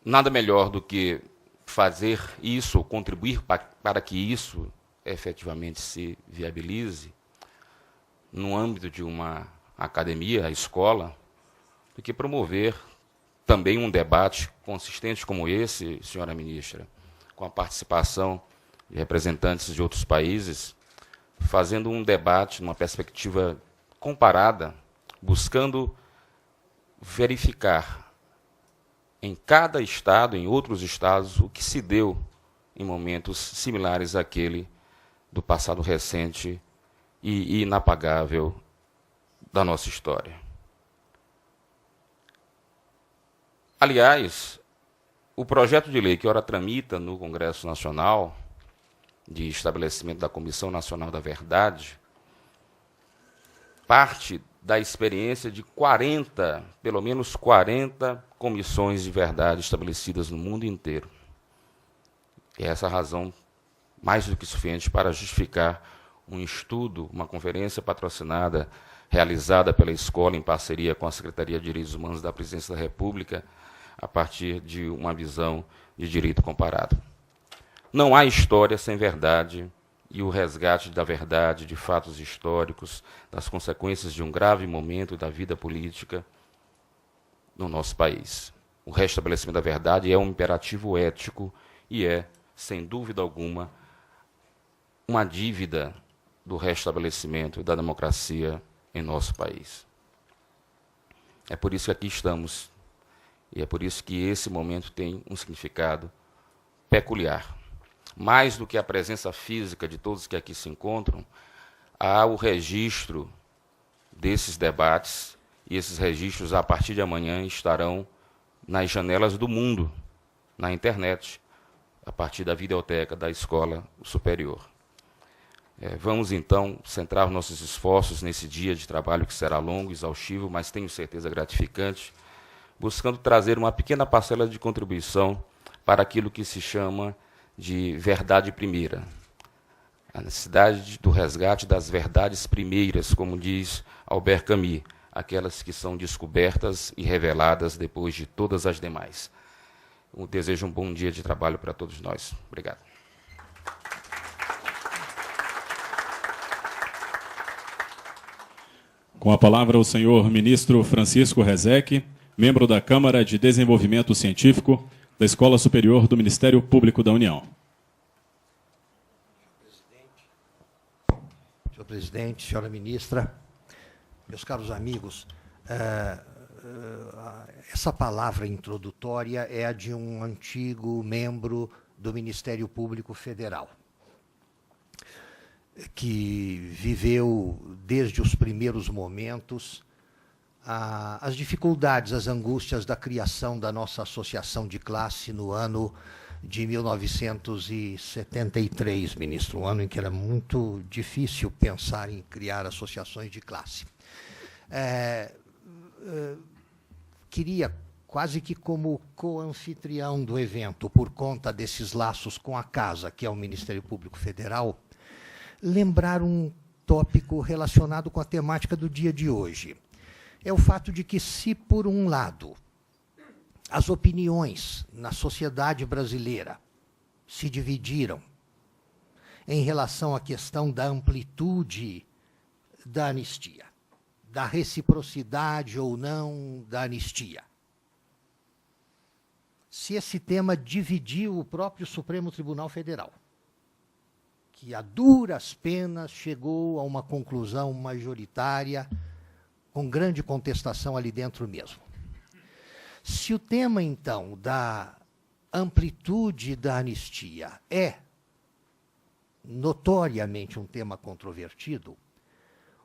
nada melhor do que fazer isso, contribuir para que isso efetivamente se viabilize no âmbito de uma academia, a escola, do que promover também um debate consistente como esse, senhora ministra, com a participação de representantes de outros países, fazendo um debate numa perspectiva comparada, buscando verificar em cada estado, em outros estados, o que se deu em momentos similares àquele do passado recente e inapagável da nossa história. Aliás, o projeto de lei que ora tramita no Congresso Nacional, de estabelecimento da Comissão Nacional da Verdade, parte da experiência de pelo menos 40 comissões de verdade estabelecidas no mundo inteiro. E essa é a razão mais do que suficiente para justificar um estudo, uma conferência patrocinada, realizada pela escola em parceria com a Secretaria de Direitos Humanos da Presidência da República, a partir de uma visão de direito comparado. Não há história sem verdade, e o resgate da verdade, de fatos históricos, das consequências de um grave momento da vida política no nosso país. O restabelecimento da verdade é um imperativo ético e é, sem dúvida alguma, uma dívida do restabelecimento da democracia em nosso país. É por isso que aqui estamos, e é por isso que esse momento tem um significado peculiar. Mais do que a presença física de todos que aqui se encontram, há o registro desses debates, e esses registros, a partir de amanhã, estarão nas janelas do mundo, na internet, a partir da videoteca da Escola Superior. Vamos, então, centrar nossos esforços nesse dia de trabalho que será longo, exaustivo, mas tenho certeza gratificante, buscando trazer uma pequena parcela de contribuição para aquilo que se chama de verdade primeira. A necessidade do resgate das verdades primeiras, como diz Albert Camus, aquelas que são descobertas e reveladas depois de todas as demais. Eu desejo um bom dia de trabalho para todos nós. Obrigado. Com a palavra o senhor ministro Francisco Rezec, membro da Câmara de Desenvolvimento Científico da Escola Superior do Ministério Público da União. Senhor presidente, senhora ministra, meus caros amigos, essa palavra introdutória é a de um antigo membro do Ministério Público Federal, que viveu desde os primeiros momentos as dificuldades, as angústias da criação da nossa associação de classe no ano de 1973, ministro, um ano em que era muito difícil pensar em criar associações de classe. Queria, quase que como co-anfitrião do evento, por conta desses laços com a casa, que é o Ministério Público Federal, lembrar um tópico relacionado com a temática do dia de hoje. É o fato de que, se, por um lado, as opiniões na sociedade brasileira se dividiram em relação à questão da amplitude da anistia, da reciprocidade ou não da anistia, se esse tema dividiu o próprio Supremo Tribunal Federal, que a duras penas chegou a uma conclusão majoritária, com grande contestação ali dentro mesmo. Se o tema, então, da amplitude da anistia é notoriamente um tema controvertido,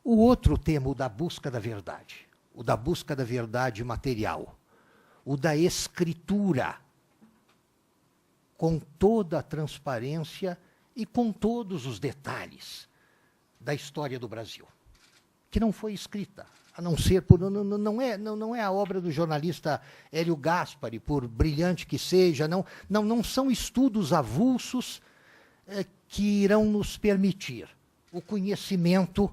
o outro tema, o da busca da verdade, o da busca da verdade material, o da escritura, com toda a transparência e com todos os detalhes da história do Brasil, que não foi escrita, a não ser por... Não é a obra do jornalista Hélio Gaspari, por brilhante que seja, não são estudos avulsos que irão nos permitir o conhecimento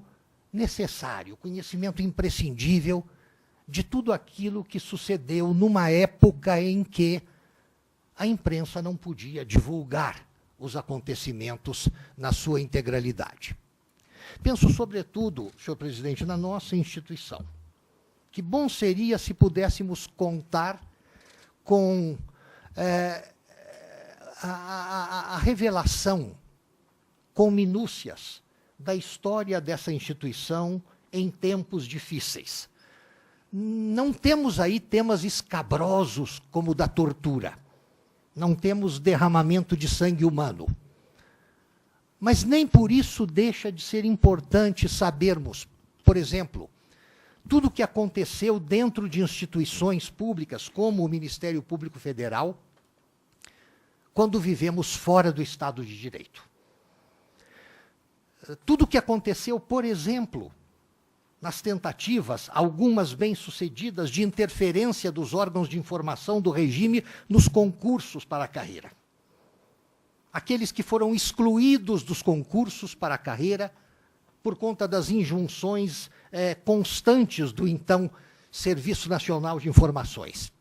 necessário, o conhecimento imprescindível de tudo aquilo que sucedeu numa época em que a imprensa não podia divulgar os acontecimentos na sua integralidade. Penso, sobretudo, senhor presidente, na nossa instituição. Que bom seria se pudéssemos contar com a revelação com minúcias da história dessa instituição em tempos difíceis. Não temos aí temas escabrosos como o da tortura. Não temos derramamento de sangue humano. Mas nem por isso deixa de ser importante sabermos, por exemplo, tudo o que aconteceu dentro de instituições públicas, como o Ministério Público Federal, quando vivemos fora do Estado de Direito. Tudo o que aconteceu, por exemplo, nas tentativas, algumas bem-sucedidas, de interferência dos órgãos de informação do regime nos concursos para a carreira. Aqueles que foram excluídos dos concursos para a carreira por conta das injunções constantes do então Serviço Nacional de Informações.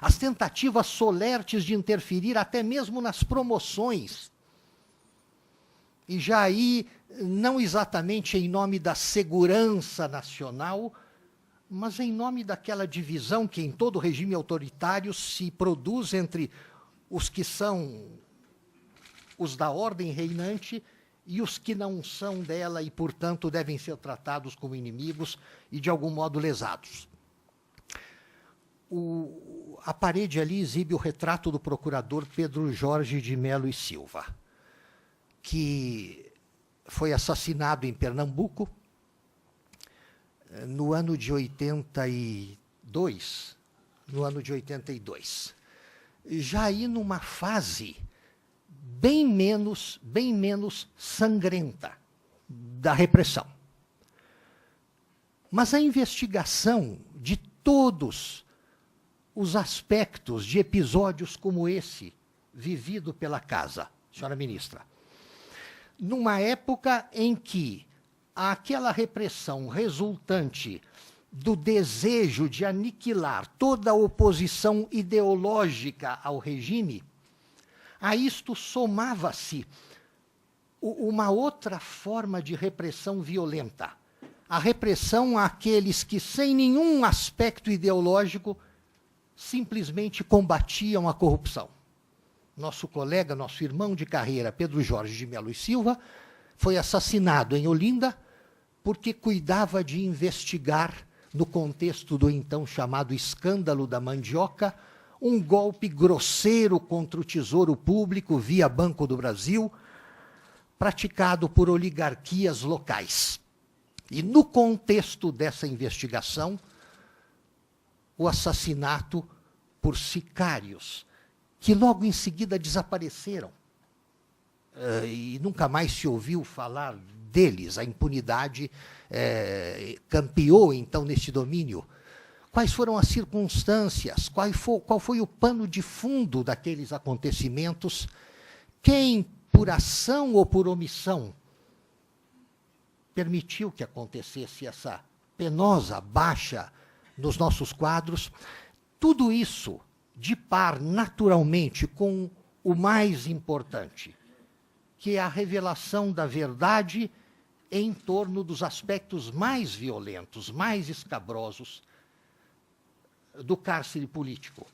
As tentativas solertes de interferir até mesmo nas promoções. E já aí, não exatamente em nome da segurança nacional, mas em nome daquela divisão que em todo regime autoritário se produz entre os que são os da ordem reinante e os que não são dela e, portanto, devem ser tratados como inimigos e, de algum modo, lesados. A parede ali exibe o retrato do procurador Pedro Jorge de Melo e Silva, que foi assassinado em Pernambuco no ano de 82. Já aí numa fase bem menos sangrenta da repressão. Mas a investigação de todos os aspectos de episódios como esse, vivido pela casa, senhora ministra, numa época em que aquela repressão resultante do desejo de aniquilar toda a oposição ideológica ao regime, a isto somava-se uma outra forma de repressão violenta. A repressão àqueles que, sem nenhum aspecto ideológico, simplesmente combatiam a corrupção. Nosso colega, nosso irmão de carreira, Pedro Jorge de Melo e Silva, foi assassinado em Olinda porque cuidava de investigar, no contexto do então chamado escândalo da mandioca, um golpe grosseiro contra o Tesouro Público via Banco do Brasil, praticado por oligarquias locais. E no contexto dessa investigação, o assassinato por sicários, que logo em seguida desapareceram. E nunca mais se ouviu falar deles. A impunidade campeou, então, neste domínio. Quais foram as circunstâncias? Qual foi o pano de fundo daqueles acontecimentos? Quem, por ação ou por omissão, permitiu que acontecesse essa penosa baixa nos nossos quadros? Tudo isso de par, naturalmente, com o mais importante, que é a revelação da verdade em torno dos aspectos mais violentos, mais escabrosos do cárcere político,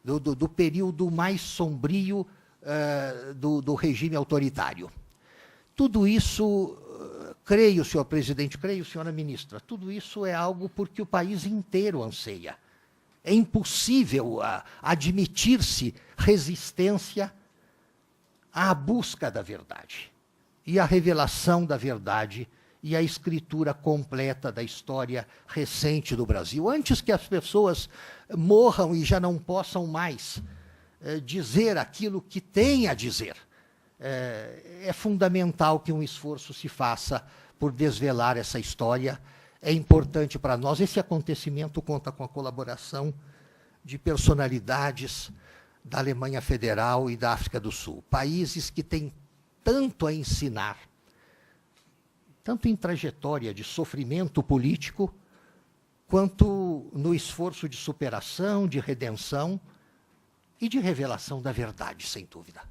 do período mais sombrio do regime autoritário. Tudo isso, creio, senhor presidente, creio, senhora ministra, tudo isso é algo porque o país inteiro anseia. É impossível admitir-se resistência à busca da verdade e à revelação da verdade e à escritura completa da história recente do Brasil. Antes que as pessoas morram e já não possam mais dizer aquilo que têm a dizer, é fundamental que um esforço se faça por desvelar essa história. É importante para nós. Esse acontecimento conta com a colaboração de personalidades da Alemanha Federal e da África do Sul, países que têm tanto a ensinar, tanto em trajetória de sofrimento político, quanto no esforço de superação, de redenção e de revelação da verdade, sem dúvida.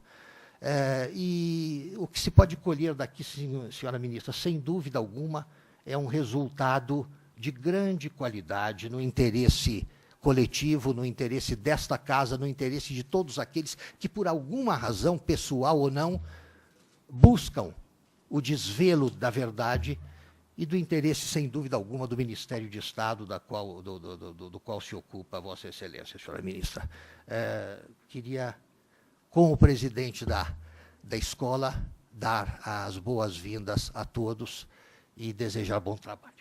E o que se pode colher daqui, senhora ministra, sem dúvida alguma, é um resultado de grande qualidade no interesse coletivo, no interesse desta casa, no interesse de todos aqueles que, por alguma razão, pessoal ou não, buscam o desvelo da verdade e do interesse, sem dúvida alguma, do Ministério de Estado, do qual se ocupa Vossa Excelência, senhora ministra. Queria, como presidente da escola, dar as boas-vindas a todos e desejar bom trabalho.